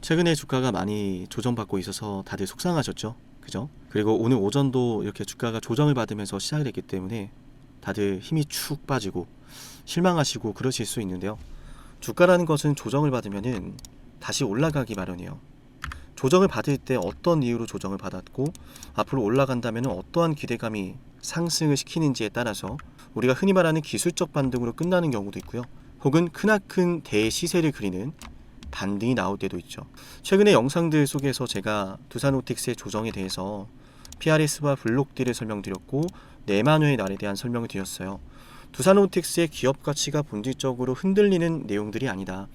최근에 주가가 많이 조정받고 있어서 다들 속상하셨죠? 그죠? 그리고 오늘 오전도 이렇게 주가가 조정을 받으면서 시작을 했기 때문에 다들 힘이 축 빠지고 실망하시고 그러실 수 있는데요. 주가라는 것은 조정을 받으면은 다시 올라가기 마련이에요. 조정을 받을 때 어떤 이유로 조정을 받았고 앞으로 올라간다면 어떠한 기대감이 상승을 시키는지에 따라서 우리가 흔히 말하는 기술적 반등으로 끝나는 경우도 있고요. 혹은 크나큰 대시세를 그리는 반등이 나올 때도 있죠. 최근에 영상들 속에서 제가 두산오틱스의 조정에 대해서 PRS와 블록딜을 설명드렸고 내만회의 날에 대한 설명을 드렸어요. 두산오틱스의 기업 가치가 본질적으로 흔들리는 내용들이 아니다.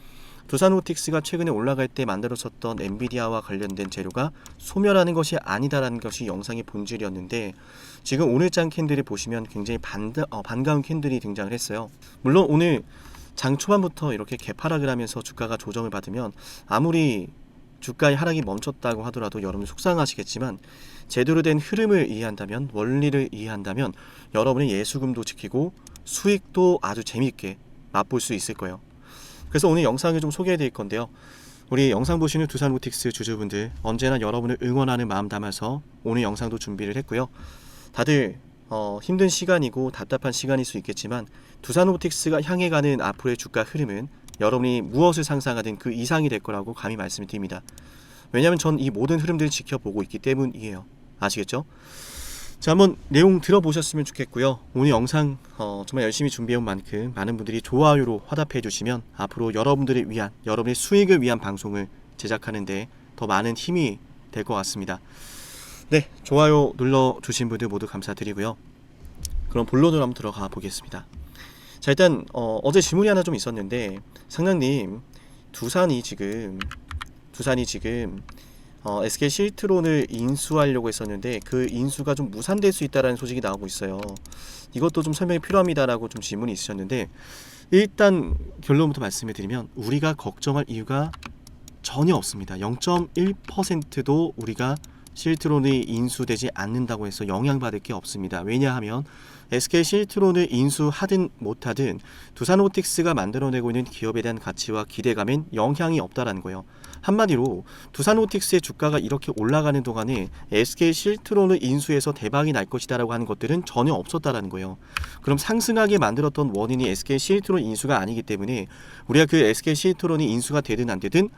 두산오틱스가 최근에 올라갈 때 만들었었던 엔비디아와 관련된 재료가 소멸하는 것이 아니다라는 것이 영상의 본질이었는데, 지금 오늘장 캔들을 보시면 굉장히 반가운 캔들이 등장을 했어요. 물론 오늘 장 초반부터 이렇게 개파락을 하면서 주가가 조정을 받으면 아무리 주가의 하락이 멈췄다고 하더라도 여러분 속상하시겠지만, 제대로 된 흐름을 이해한다면, 원리를 이해한다면 여러분의 예수금도 지키고 수익도 아주 재미있게 맛볼 수 있을 거예요. 그래서 오늘 영상을 좀 소개해 드릴 건데요. 우리 영상 보시는 두산오틱스 주주분들, 언제나 여러분을 응원하는 마음 담아서 오늘 영상도 준비를 했고요. 다들 힘든 시간이고 답답한 시간일 수 있겠지만 두산오틱스가 향해 가는 앞으로의 주가 흐름은 여러분이 무엇을 상상하든 그 이상이 될 거라고 감히 말씀을 드립니다. 왜냐하면 전 이 모든 흐름들을 지켜보고 있기 때문이에요. 아시겠죠? 자, 한번 내용 들어보셨으면 좋겠고요. 오늘 영상 정말 열심히 준비해온 만큼 많은 분들이 좋아요로 화답해 주시면 앞으로 여러분들을 위한, 여러분의 수익을 위한 방송을 제작하는데 더 많은 힘이 될 것 같습니다. 네, 좋아요 눌러주신 분들 모두 감사드리고요. 그럼 본론으로 한번 들어가 보겠습니다. 자, 일단 어제 질문이 하나 좀 있었는데, 상장님, 두산이 지금 SK 실트론을 인수하려고 했었는데 그 인수가 좀 무산될 수 있다라는 소식이 나오고 있어요. 이것도 좀 설명이 필요합니다라고 좀 질문이 있으셨는데, 일단 결론부터 말씀을 드리면 우리가 걱정할 이유가 전혀 없습니다. 0.1%도 우리가 실트론이 인수되지 않는다고 해서 영향받을 게 없습니다. 왜냐하면 SK 실트론을 인수하든 못하든 두산오틱스가 만들어내고 있는 기업에 대한 가치와 기대감엔 영향이 없다라는 거예요. 한마디로 두산오틱스의 주가가 이렇게 올라가는 동안에 SK 실트론을 인수해서 대박이 날 것이다라고 하는 것들은 전혀 없었다라는 거예요. 그럼 상승하게 만들었던 원인이 SK 실트론 인수가 아니기 때문에 우리가 그 SK 실트론이 인수가 되든 안 되든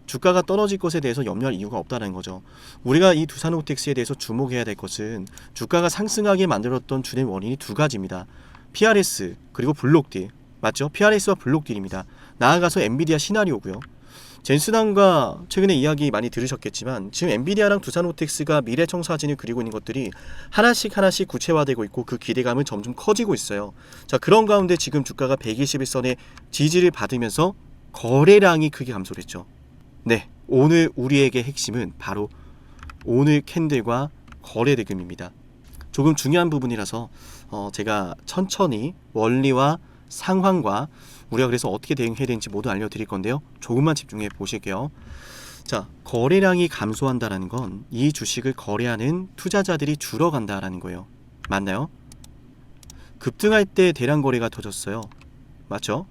주가가 떨어질 것에 대해서 염려할 이유가 없다는 거죠. 우리가 이 두산오틱스에 대해서 주목해야 될 것은 주가가 상승하게 만들었던 주된 원인이 두 가지입니다. PRS 그리고 블록딜, 맞죠? PRS와 블록딜입니다. 나아가서 엔비디아 시나리오고요. 젠스단과 최근에 이야기 많이 들으셨겠지만 지금 엔비디아랑 두산오틱스가 미래청사진을 그리고 있는 것들이 하나씩 구체화되고 있고 그 기대감은 점점 커지고 있어요. 자, 그런 가운데 지금 주가가 121선의 지지를 받으면서 거래량이 크게 감소를 했죠. 네, 오늘 우리에게 핵심은 바로 오늘 캔들과 거래 대금입니다. 조금 중요한 부분이라서 제가 천천히 원리와 상황과 우리가 그래서 어떻게 대응해야 되는지 모두 알려드릴 건데요. 조금만 집중해 보실게요. 자, 거래량이 감소한다는 건 이 주식을 거래하는 투자자들이 줄어간다라는 거예요. 맞나요? 급등할 때 대량 거래가 터졌어요. 맞죠?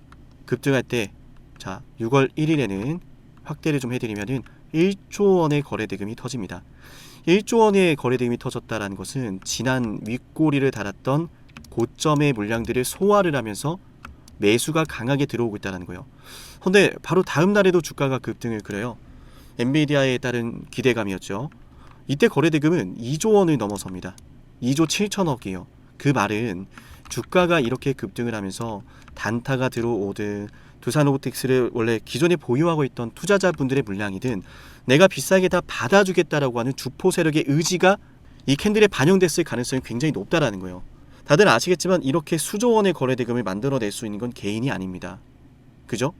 급등할 때, 자, 6월 1일에는 확대를 좀 해드리면은 1조 원의 거래 대금이 터집니다. 1조 원의 거래 대금이 터졌다라는 것은 지난 윗꼬리를 달았던 고점의 물량들을 소화를 하면서 매수가 강하게 들어오고 있다는 거예요. 그런데 바로 다음 날에도 주가가 급등을 그래요. 엔비디아에 따른 기대감이었죠. 이때 거래 대금은 2조 원을 넘어섭니다. 2조 7천억이에요. 그 말은 주가가 이렇게 급등을 하면서 단타가 들어오든 두산오틱스를 원래 기존에 보유하고 있던 투자자분들의 물량이든 내가 비싸게 다 받아주겠다라고 하는 주포 세력의 의지가 이 캔들에 반영됐을 가능성이 굉장히 높다라는 거예요. 다들 아시겠지만 이렇게 수조 원의 거래 대금을 만들어낼 수 있는 건 개인이 아닙니다. 그죠?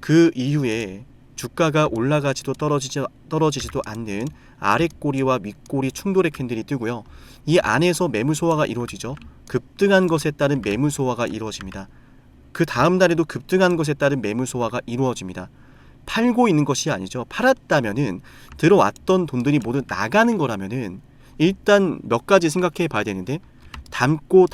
그 이후에 주가가 올라가지도 떨어지지도 않는 아랫꼬리와 윗꼬리 충돌의 캔들이 뜨고요. 이 안에서 매물 소화가 이루어지죠. 급등한 것에 따른 매물 소화가 이루어집니다. 그 다음 날에도 급등한 것에 따른 매물 소화가 이루어집니다. 팔고 있는 것이 아니죠. 팔았다면은 들어왔던 돈들이 모두 나가는 거라면은 일단 몇 가지 생각해 봐야 되는데, 담고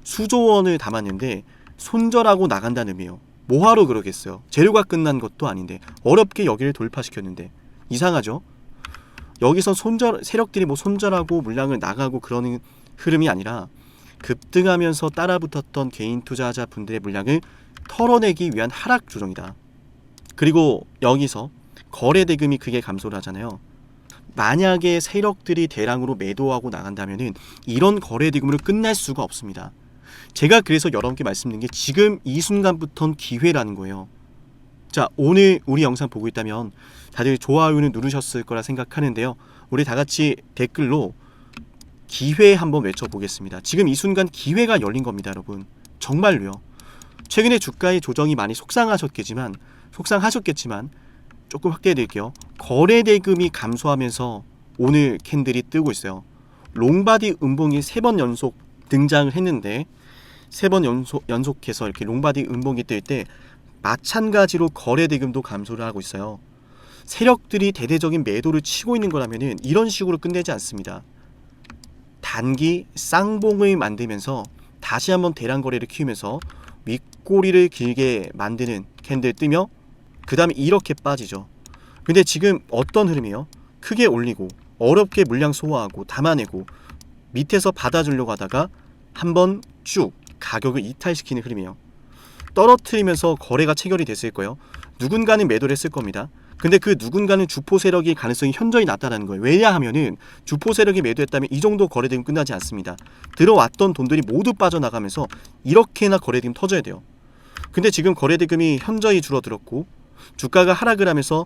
수조 원을 담았는데 손절하고 나간다는 의미예요. 뭐하러 그러겠어요. 재료가 끝난 것도 아닌데 어렵게 여기를 돌파시켰는데 이상하죠. 여기서 세력들이 뭐 손절하고 물량을 나가고 그러는 흐름이 아니라 급등하면서 따라붙었던 개인 투자자 분들의 물량을 털어내기 위한 하락 조정이다. 그리고 여기서 거래 대금이 크게 감소를 하잖아요. 만약에 세력들이 대량으로 매도하고 나간다면은 이런 거래 대금으로 끝날 수가 없습니다. 제가 그래서 여러분께 말씀드린 게 지금 이 순간부터는 기회라는 거예요. 자, 오늘 우리 영상 보고 있다면 다들 좋아요는 누르셨을 거라 생각하는데요. 우리 다 같이 댓글로 기회 한번 외쳐보겠습니다. 지금 이 순간 기회가 열린 겁니다, 여러분. 정말로요. 최근에 주가의 조정이 많이 속상하셨겠지만 조금 확대해 드릴게요. 거래 대금이 감소하면서 오늘 캔들이 뜨고 있어요. 롱바디 음봉이 3번 연속 등장을 했는데 3번 연속해서 이렇게 롱바디 음봉이 뜰 때 마찬가지로 거래 대금도 감소를 하고 있어요. 세력들이 대대적인 매도를 치고 있는 거라면은 이런 식으로 끝내지 않습니다. 단기 쌍봉을 만들면서 다시 한번 대량 거래를 키우면서 윗꼬리를 길게 만드는 캔들 뜨며 그 다음에 이렇게 빠지죠. 근데 지금 어떤 흐름이에요? 크게 올리고 어렵게 물량 소화하고 담아내고 밑에서 받아주려고 하다가 한번 쭉 가격을 이탈시키는 흐름이에요. 떨어뜨리면서 거래가 체결이 됐을 거예요. 누군가는 매도를 했을 겁니다. 근데 그 누군가는 주포 세력의 가능성이 현저히 낮다는 거예요. 왜냐하면은 주포 세력이 매도했다면 이 정도 거래대금 끝나지 않습니다. 들어왔던 돈들이 모두 빠져나가면서 이렇게나 거래대금 터져야 돼요. 근데 지금 거래대금이 현저히 줄어들었고 주가가 하락을 하면서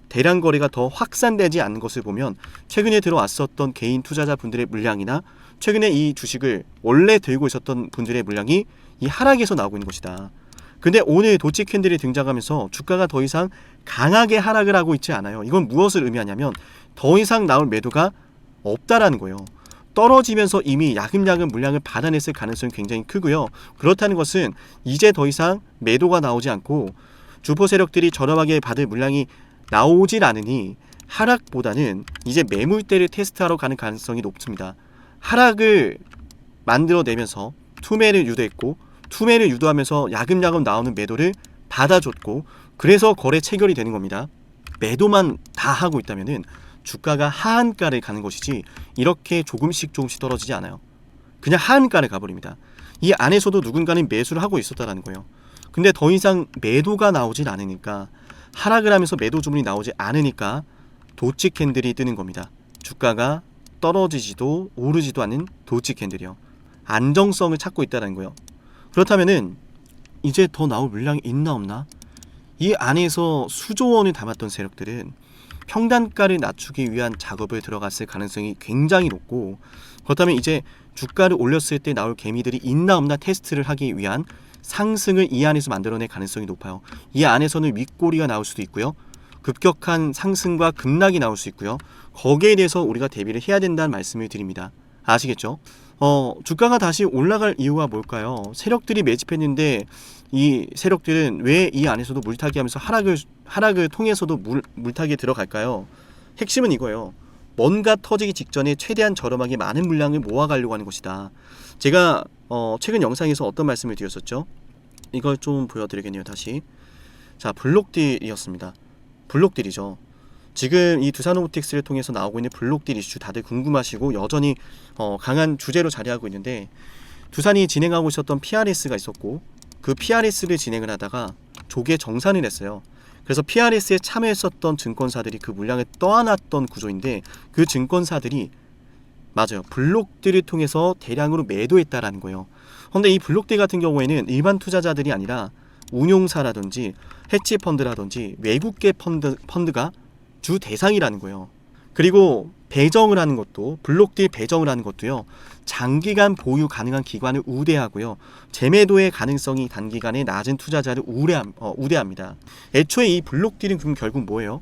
대량 거래가 더 확산되지 않는 것을 보면 최근에 들어왔었던 개인 투자자분들의 물량이나 최근에 이 주식을 원래 들고 있었던 분들의 물량이 이 하락에서 나오고 있는 것이다. 근데 오늘 도치 캔들이 등장하면서 주가가 더 이상 강하게 하락을 하고 있지 않아요. 이건 무엇을 의미하냐면 더 이상 나올 매도가 없다라는 거예요. 떨어지면서 이미 야금야금 물량을 받아냈을 가능성이 굉장히 크고요. 그렇다는 것은 이제 더 이상 매도가 나오지 않고 주포 세력들이 저렴하게 받을 물량이 나오질 않으니 하락보다는 이제 매물대를 테스트하러 가는 가능성이 높습니다. 하락을 만들어내면서 투매를 유도했고 투매를 유도하면서 야금야금 나오는 매도를 받아줬고 그래서 거래 체결이 되는 겁니다. 매도만 다 하고 있다면은 주가가 하한가를 가는 것이지 이렇게 조금씩 떨어지지 않아요. 그냥 하한가를 가버립니다. 이 안에서도 누군가는 매수를 하고 있었다라는 거예요. 근데 더 이상 매도가 나오질 않으니까 하락을 하면서 매도 주문이 나오지 않으니까 도치 캔들이 뜨는 겁니다. 주가가 떨어지지도 오르지도 않는 도치 캔들이요. 안정성을 찾고 있다는 거예요. 그렇다면은 이제 더 나올 물량이 있나 없나? 이 안에서 수조 원을 담았던 세력들은 평단가를 낮추기 위한 작업을 들어갔을 가능성이 굉장히 높고 그렇다면 이제 주가를 올렸을 때 나올 개미들이 있나 없나 테스트를 하기 위한 상승을 이 안에서 만들어낼 가능성이 높아요. 이 안에서는 윗꼬리가 나올 수도 있고요. 급격한 상승과 급락이 나올 수 있고요. 거기에 대해서 우리가 대비를 해야 된다는 말씀을 드립니다. 아시겠죠? 주가가 다시 올라갈 이유가 뭘까요? 세력들이 매집했는데 이 세력들은 왜 이 안에서도 물타기 하면서 하락을 통해서도 물타기에 들어갈까요? 핵심은 이거예요. 뭔가 터지기 직전에 최대한 저렴하게 많은 물량을 모아가려고 하는 것이다. 제가 최근 영상에서 어떤 말씀을 드렸었죠? 이걸 좀 보여드리겠네요. 다시. 자, 블록딜이었습니다. 블록딜이죠. 지금 이 두산로보틱스를 통해서 나오고 있는 블록딜 이슈 다들 궁금하시고 여전히 강한 주제로 자리하고 있는데 두산이 진행하고 있었던 PRS가 있었고 그 PRS를 진행을 하다가 조기에 정산을 했어요. 그래서 PRS에 참여했었던 증권사들이 그 물량을 떠안았던 구조인데 그 증권사들이 맞아요. 블록딜을 통해서 대량으로 매도했다라는 거예요. 그런데 이 블록딜 같은 경우에는 일반 투자자들이 아니라 운용사라든지 해치펀드라든지 외국계 펀드가 주 대상이라는 거예요. 그리고 배정을 하는 것도 블록딜 배정을 하는 것도요. 장기간 보유 가능한 기관을 우대하고요. 재매도의 가능성이 단기간에 낮은 투자자를 우대합니다. 애초에 이 블록딜은 그럼 결국 뭐예요?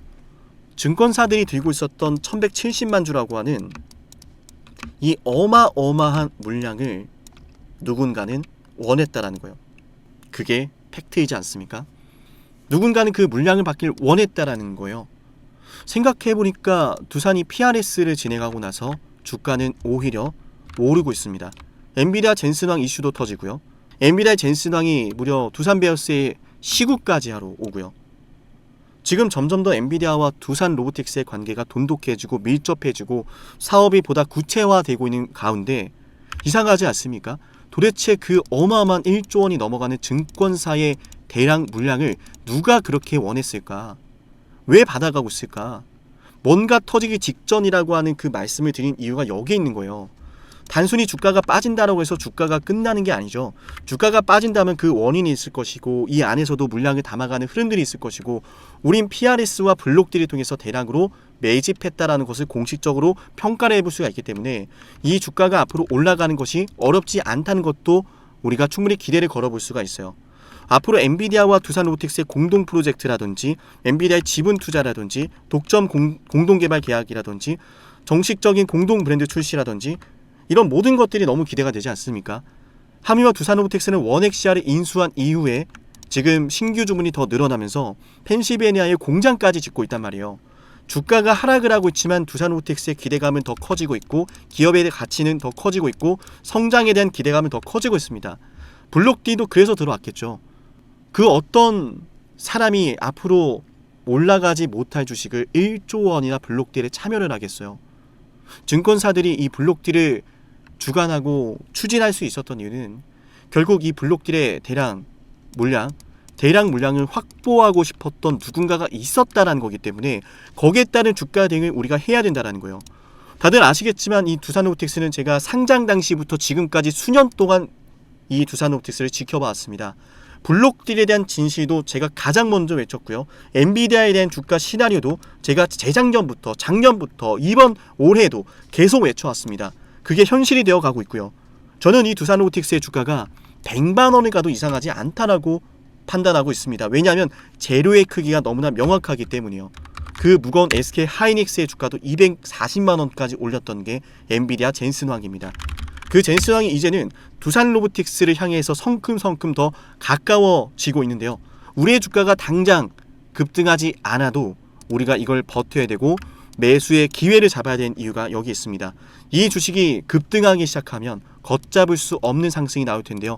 증권사들이 들고 있었던 1170만 주라고 하는 이 어마어마한 물량을 누군가는 원했다라는 거예요. 그게 팩트이지 않습니까? 누군가는 그 물량을 받길 원했다라는 거예요. 생각해보니까 두산이 PRS를 진행하고 나서 주가는 오히려 오르고 있습니다. 엔비디아 젠슨왕 이슈도 터지고요. 엔비디아 젠슨왕이 무려 두산베어스의 시구까지 하러 오고요. 지금 점점 더 엔비디아와 두산 로보틱스의 관계가 돈독해지고 밀접해지고 사업이 보다 구체화되고 있는 가운데 이상하지 않습니까? 도대체 그 어마어마한 1조 원이 넘어가는 증권사의 대량 물량을 누가 그렇게 원했을까? 왜 받아가고 있을까? 뭔가 터지기 직전이라고 하는 그 말씀을 드린 이유가 여기에 있는 거예요. 단순히 주가가 빠진다라고 해서 주가가 끝나는 게 아니죠. 주가가 빠진다면 그 원인이 있을 것이고 이 안에서도 물량을 담아가는 흐름들이 있을 것이고 우린 PRS와 블록딜을 통해서 대량으로 매집했다라는 것을 공식적으로 평가를 해볼 수가 있기 때문에 이 주가가 앞으로 올라가는 것이 어렵지 않다는 것도 우리가 충분히 기대를 걸어볼 수가 있어요. 앞으로 엔비디아와 두산 로보틱스의 공동 프로젝트라든지 엔비디아의 지분 투자라든지 독점 공동 개발 계약이라든지 정식적인 공동 브랜드 출시라든지 이런 모든 것들이 너무 기대가 되지 않습니까? 하미와 두산 로보틱스는 원액 CR을 인수한 이후에 지금 신규 주문이 더 늘어나면서 펜실베니아에 공장까지 짓고 있단 말이에요. 주가가 하락을 하고 있지만 두산 로보틱스의 기대감은 더 커지고 있고 기업에 대한 가치는 더 커지고 있고 성장에 대한 기대감은 더 커지고 있습니다. 블록디도 그래서 들어왔겠죠. 그 어떤 사람이 앞으로 올라가지 못할 주식을 1조 원이나 블록딜에 참여를 하겠어요. 증권사들이 이 블록딜을 주관하고 추진할 수 있었던 이유는 결국 이 블록딜의 대량 물량을 확보하고 싶었던 누군가가 있었다라는 거기 때문에 거기에 따른 주가 대응을 우리가 해야 된다라는 거예요. 다들 아시겠지만 이 두산 로보틱스는 제가 상장 당시부터 지금까지 수년 동안 이 두산 로보틱스를 지켜봐 왔습니다. 블록딜에 대한 진실도 제가 가장 먼저 외쳤고요. 엔비디아에 대한 주가 시나리오도 제가 재작년부터 작년부터 이번 올해도 계속 외쳐왔습니다. 그게 현실이 되어 가고 있고요. 저는 이 두산 로보틱스의 주가가 100만 원을 가도 이상하지 않다라고 판단하고 있습니다. 왜냐하면 재료의 크기가 너무나 명확하기 때문이요. 그 무거운 SK 하이닉스의 주가도 240만 원까지 올렸던 게 엔비디아 젠슨 황입니다. 그 젠슨 황이 이제는 두산 로보틱스를 향해서 성큼성큼 더 가까워지고 있는데요. 우리의 주가가 당장 급등하지 않아도 우리가 이걸 버텨야 되고 매수의 기회를 잡아야 되는 이유가 여기 있습니다. 이 주식이 급등하기 시작하면 걷잡을 수 없는 상승이 나올 텐데요.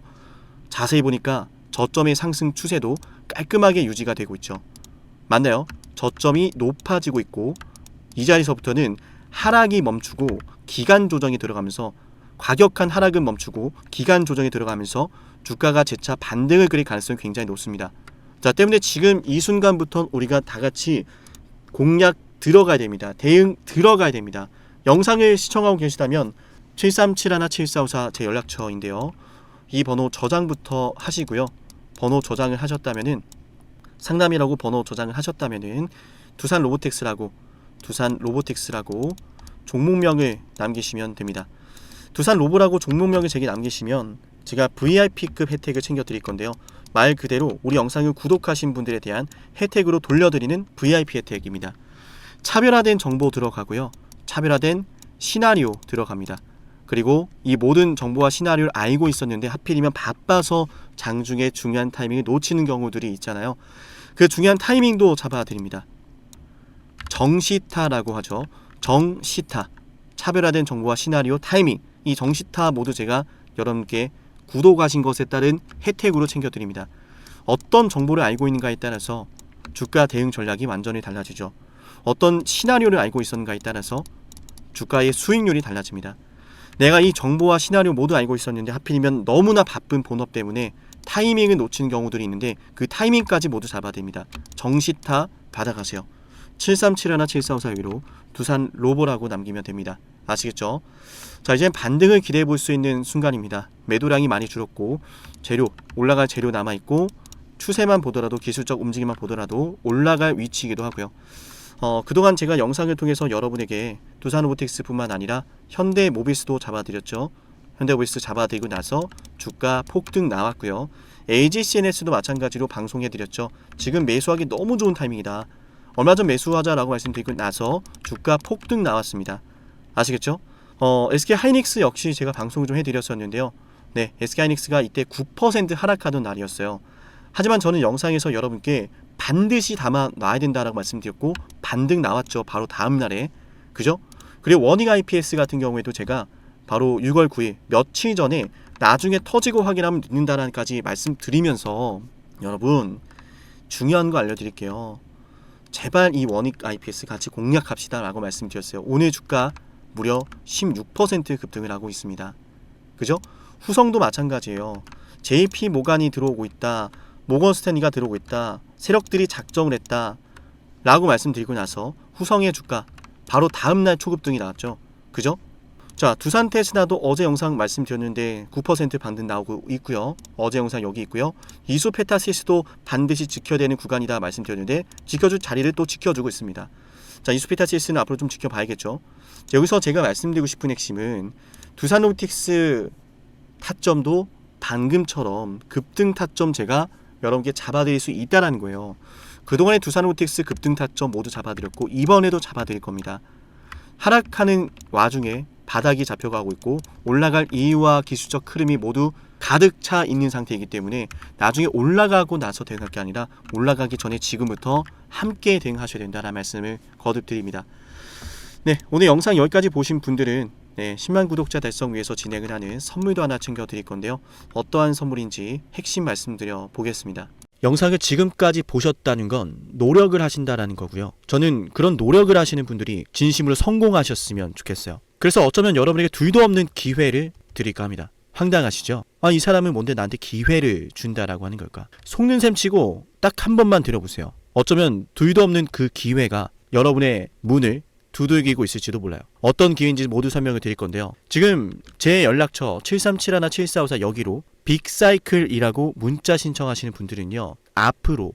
자세히 보니까 저점의 상승 추세도 깔끔하게 유지가 되고 있죠. 맞나요? 저점이 높아지고 있고 이 자리서부터는 하락이 멈추고 기간 조정이 들어가면서 과격한 하락은 멈추고 기간 조정이 들어가면서 주가가 재차 반등을 그릴 가능성이 굉장히 높습니다. 자, 때문에 지금 이 순간부터 우리가 다 같이 공략 들어가야 됩니다. 대응 들어가야 됩니다. 영상을 시청하고 계시다면 7371-7454 제 연락처인데요. 이 번호 저장부터 하시고요. 번호 저장을 하셨다면은 상담이라고 번호 저장을 하셨다면은 두산 로보틱스라고 종목명을 남기시면 됩니다. 두산 로보라고 종목명을 제게 남기시면 제가 VIP급 혜택을 챙겨드릴 건데요. 말 그대로 우리 영상을 구독하신 분들에 대한 혜택으로 돌려드리는 VIP 혜택입니다. 차별화된 정보 들어가고요. 차별화된 시나리오 들어갑니다. 그리고 이 모든 정보와 시나리오를 알고 있었는데 하필이면 바빠서 장중에 중요한 타이밍을 놓치는 경우들이 있잖아요. 그 중요한 타이밍도 잡아드립니다. 정시타라고 하죠. 정시타. 차별화된 정보와 시나리오 타이밍. 이 정시타 모두 제가 여러분께 구독하신 것에 따른 혜택으로 챙겨드립니다. 어떤 정보를 알고 있는가에 따라서 주가 대응 전략이 완전히 달라지죠. 어떤 시나리오를 알고 있었는가에 따라서 주가의 수익률이 달라집니다. 내가 이 정보와 시나리오 모두 알고 있었는데 하필이면 너무나 바쁜 본업 때문에 타이밍을 놓치는 경우들이 있는데 그 타이밍까지 모두 잡아야 됩니다. 정시타 받아가세요. 7371-7454로 두산 로보라고 남기면 됩니다. 아시겠죠? 자, 이제 반등을 기대해 볼 수 있는 순간입니다. 매도량이 많이 줄었고 올라갈 재료 남아있고 추세만 보더라도 기술적 움직임만 보더라도 올라갈 위치이기도 하고요. 그동안 제가 영상을 통해서 여러분에게 두산 로보틱스 뿐만 아니라 현대모비스도 잡아드렸죠. 현대모비스 잡아드리고 나서 주가 폭등 나왔고요. AGCNS도 마찬가지로 방송해드렸죠. 지금 매수하기 너무 좋은 타이밍이다. 얼마 전 매수하자라고 말씀드리고 나서 주가 폭등 나왔습니다. 아시겠죠? SK 하이닉스 역시 제가 방송을 좀 해드렸었는데요. 네, SK 하이닉스가 이때 9% 하락하던 날이었어요. 하지만 저는 영상에서 여러분께 반드시 담아 놔야 된다라고 말씀드렸고 반등 나왔죠. 바로 다음날에. 그죠? 그리고 워닝 IPS 같은 경우에도 제가 바로 6월 9일 며칠 전에 나중에 터지고 확인하면 늦는다라는까지 말씀드리면서 여러분 중요한 거 알려드릴게요. 제발 이 원익 IPS 같이 공략합시다 라고 말씀드렸어요. 오늘 주가 무려 16% 급등을 하고 있습니다. 그죠? 후성도 마찬가지예요. JP 모간이 들어오고 있다, 모건 스탠리가 들어오고 있다, 세력들이 작정을 했다 라고 말씀드리고 나서 후성의 주가 바로 다음날 초급등이 나왔죠. 그죠? 자, 두산 테스나도 어제 영상 말씀드렸는데 9% 반등 나오고 있고요. 어제 영상 여기 있고요. 이수 페타시스도 반드시 지켜야 되는 구간이다 말씀드렸는데 지켜줄 자리를 또 지켜주고 있습니다. 자, 이수 페타시스는 앞으로 좀 지켜봐야겠죠. 여기서 제가 말씀드리고 싶은 핵심은 두산 로보틱스 타점도 방금처럼 급등 타점 제가 여러분께 잡아드릴 수 있다는 거예요. 그동안의 두산 로보틱스 급등 타점 모두 잡아드렸고 이번에도 잡아드릴 겁니다. 하락하는 와중에 바닥이 잡혀가고 있고 올라갈 이유와 기술적 흐름이 모두 가득 차 있는 상태이기 때문에 나중에 올라가고 나서 대응할 게 아니라 올라가기 전에 지금부터 함께 대응하셔야 된다는 말씀을 거듭드립니다. 네, 오늘 영상 여기까지 보신 분들은 10만 구독자 달성 위해서 진행을 하는 선물도 하나 챙겨드릴 건데요. 어떠한 선물인지 핵심 말씀드려 보겠습니다. 영상을 지금까지 보셨다는 건 노력을 하신다라는 거고요. 저는 그런 노력을 하시는 분들이 진심으로 성공하셨으면 좋겠어요. 그래서 어쩌면 여러분에게 둘도 없는 기회를 드릴까 합니다. 황당하시죠? 아, 이 사람은 뭔데 나한테 기회를 준다라고 하는 걸까? 속는 셈 치고 딱 한 번만 들어보세요. 어쩌면 둘도 없는 그 기회가 여러분의 문을 두들기고 있을지도 몰라요. 어떤 기회인지 모두 설명을 드릴 건데요. 지금 제 연락처 7371-7454 여기로 빅사이클이라고 문자 신청하시는 분들은요, 앞으로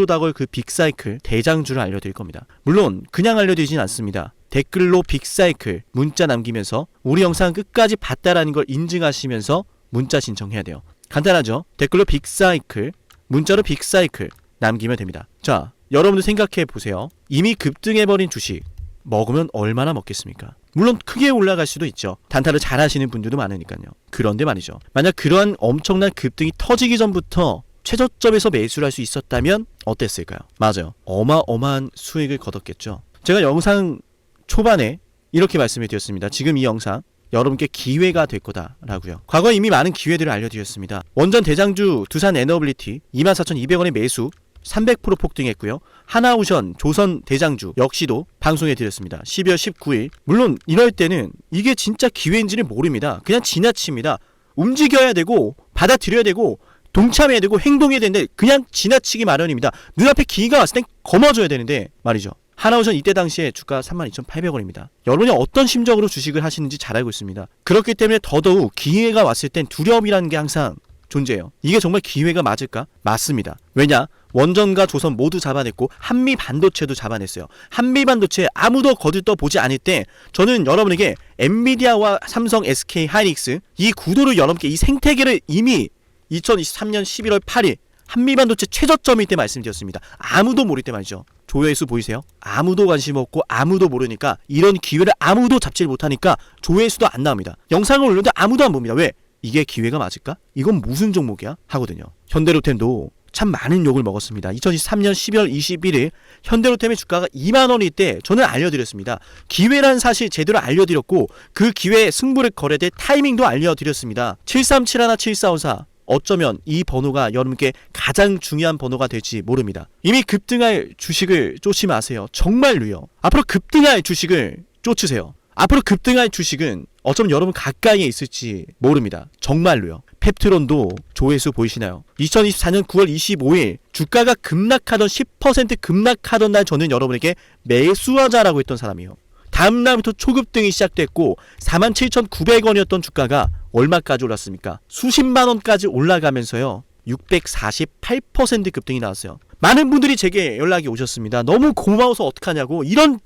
다가올 그 빅사이클 대장주를 알려드릴 겁니다. 물론 그냥 알려드리진 않습니다. 댓글로 빅사이클 문자 남기면서 우리 영상 끝까지 봤다라는 걸 인증하시면서 문자 신청해야 돼요. 간단하죠? 댓글로 빅사이클, 문자로 빅사이클 남기면 됩니다. 자, 여러분들 생각해 보세요. 이미 급등해버린 주식 먹으면 얼마나 먹겠습니까? 물론 크게 올라갈 수도 있죠. 단타를 잘 하시는 분들도 많으니까요. 그런데 말이죠, 만약 그러한 엄청난 급등이 터지기 전부터 최저점에서 매수를 할 수 있었다면 어땠을까요? 맞아요. 어마어마한 수익을 거뒀겠죠. 제가 영상 초반에 이렇게 말씀을 드렸습니다. 지금 이 영상 여러분께 기회가 될 거다라고요. 과거에 이미 많은 기회들을 알려드렸습니다. 원전 대장주 두산 에너빌리티 24,200원의 매수 300% 폭등했고요. 하나오션 조선 대장주 역시도 방송해드렸습니다. 12월 19일. 물론 이럴 때는 이게 진짜 기회인지를 모릅니다. 그냥 지나칩니다. 움직여야 되고 받아들여야 되고 동참해야 되고 행동해야 되는데 그냥 지나치기 마련입니다. 눈앞에 기회가 왔을 땐 거머줘야 되는데 말이죠. 하나오션 이때 당시에 주가 32,800원입니다. 여러분이 어떤 심정으로 주식을 하시는지 잘 알고 있습니다. 그렇기 때문에 더더욱 기회가 왔을 땐 두려움이라는 게 항상 존재해요. 이게 정말 기회가 맞을까? 맞습니다. 왜냐? 원전과 조선 모두 잡아냈고 한미반도체도 잡아냈어요. 한미반도체 아무도 거들떠보지 않을 때 저는 여러분에게 엔비디아와 삼성, SK 하이닉스 이 구도를 여러분께 이 생태계를 이미 2023년 11월 8일 한미반도체 최저점일 때 말씀드렸습니다. 아무도 모를 때 말이죠. 조회수 보이세요? 아무도 관심 없고 아무도 모르니까 이런 기회를 아무도 잡지 못하니까 조회수도 안 나옵니다. 영상을 올렸는데 아무도 안 봅니다. 왜? 이게 기회가 맞을까? 이건 무슨 종목이야? 하거든요. 현대로템도 참 많은 욕을 먹었습니다. 2023년 12월 21일 현대로템의 주가가 2만원일 때 저는 알려드렸습니다. 기회란 사실 제대로 알려드렸고 그 기회에 승부를 걸어야 될 타이밍도 알려드렸습니다. 7371-7454 어쩌면 이 번호가 여러분께 가장 중요한 번호가 될지 모릅니다. 이미 급등할 주식을 쫓지 마세요. 정말로요. 앞으로 급등할 주식을 쫓으세요. 앞으로 급등할 주식은 어쩌면 여러분 가까이에 있을지 모릅니다. 정말로요. 펩트론도 조회수 보이시나요? 2024년 9월 25일 주가가 급락하던 10% 급락하던 날 저는 여러분에게 매수하자라고 했던 사람이에요. 다음날부터 초급등이 시작됐고 47,900원이었던 주가가 얼마까지 올랐습니까? 수십만원까지 올라가면서요 648% 급등이 나왔어요. 많은 분들이 제게 연락이 오셨습니다. 너무 고마워서 어떡하냐고, 이런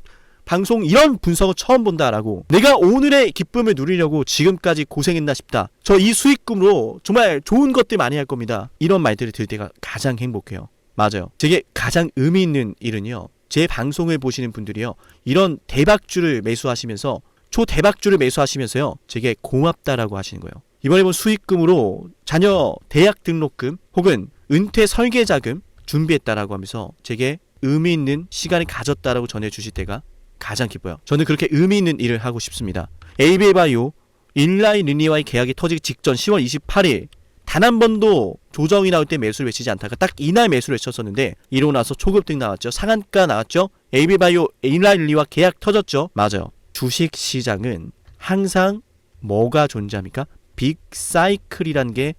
방송 이런 분석을 처음 본다라고, 내가 오늘의 기쁨을 누리려고 지금까지 고생했나 싶다, 저 이 수익금으로 정말 좋은 것들 많이 할 겁니다, 이런 말들을 들을 때가 가장 행복해요. 맞아요. 제게 가장 의미 있는 일은요, 제 방송을 보시는 분들이요 이런 대박주를 매수하시면서 초대박주를 매수하시면서요 제게 고맙다라고 하시는 거예요. 이번에 본 수익금으로 자녀 대학 등록금 혹은 은퇴 설계자금 준비했다라고 하면서 제게 의미 있는 시간을 가졌다라고 전해주실 때가 가장 기뻐요. 저는 그렇게 의미 있는 일을 하고 싶습니다. ABL바이오 인라인 리니와의 계약이 터지기 직전 10월 28일 단 한 번도 조정이 나올 때 매수를 외치지 않다가 딱 이날 매수를 외쳤었는데 이러고 나서 초급등 나왔죠. 상한가 나왔죠. AB바이오 일라일리와 계약 터졌죠. 맞아요. 주식시장은 항상 뭐가 존재합니까? 빅사이클이란 게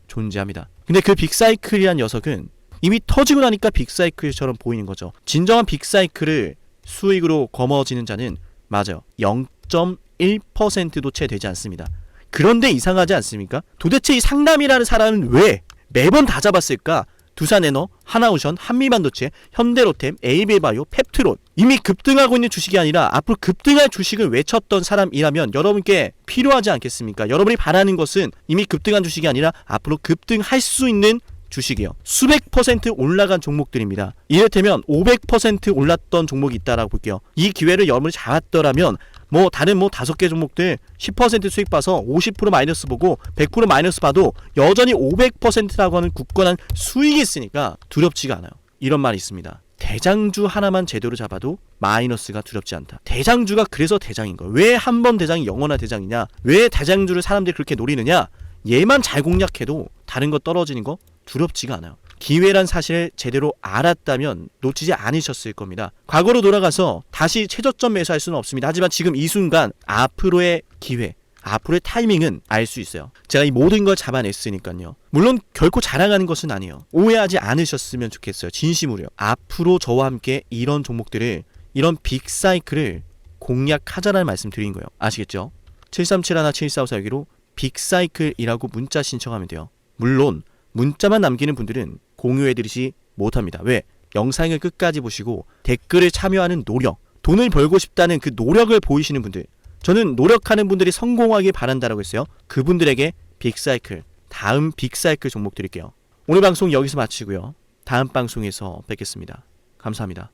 존재합니다. 근데 그 빅사이클이란 녀석은 이미 터지고 나니까 빅사이클처럼 보이는 거죠. 진정한 빅사이클을 수익으로 거머쥐는 자는 맞아요. 0.1%도 채 되지 않습니다. 그런데 이상하지 않습니까? 도대체 이 상남이라는 사람은 왜 매번 다 잡았을까? 두산에너, 하나오션, 한미반도체, 현대로템, AB바이오, 펩트론 이미 급등하고 있는 주식이 아니라 앞으로 급등할 주식을 외쳤던 사람이라면 여러분께 필요하지 않겠습니까? 여러분이 바라는 것은 이미 급등한 주식이 아니라 앞으로 급등할 수 있는 주식이요. 수백 퍼센트 올라간 종목들입니다. 이를테면 500% 올랐던 종목이 있다라고 볼게요. 이 기회를 여러분이 잡았더라면 다른 5개 종목들 10% 수익 봐서 50% 마이너스 보고 100% 마이너스 봐도 여전히 500%라고 하는 굳건한 수익이 있으니까 두렵지가 않아요. 이런 말이 있습니다. 대장주 하나만 제대로 잡아도 마이너스가 두렵지 않다. 대장주가 그래서 대장인 거예요. 왜 한 번 대장이 영원한 대장이냐? 왜 대장주를 사람들이 그렇게 노리느냐? 얘만 잘 공략해도 다른 거 떨어지는 거 두렵지가 않아요. 기회란 사실을 제대로 알았다면 놓치지 않으셨을 겁니다. 과거로 돌아가서 다시 최저점 매수할 수는 없습니다. 하지만 지금 이 순간 앞으로의 기회, 앞으로의 타이밍은 알 수 있어요. 제가 이 모든 걸 잡아냈으니까요. 물론 결코 자랑하는 것은 아니에요. 오해하지 않으셨으면 좋겠어요. 진심으로요. 앞으로 저와 함께 이런 종목들을, 이런 빅사이클을 공략하자라는 말씀 드린 거예요. 아시겠죠? 7371-7454 빅사이클이라고 문자 신청하면 돼요. 물론 문자만 남기는 분들은 공유해드리지 못합니다. 왜? 영상을 끝까지 보시고 댓글을 참여하는 노력, 돈을 벌고 싶다는 그 노력을 보이시는 분들, 저는 노력하는 분들이 성공하길 바란다라고 했어요. 그분들에게 빅사이클, 다음 빅사이클 종목 드릴게요. 오늘 방송 여기서 마치고요. 다음 방송에서 뵙겠습니다. 감사합니다.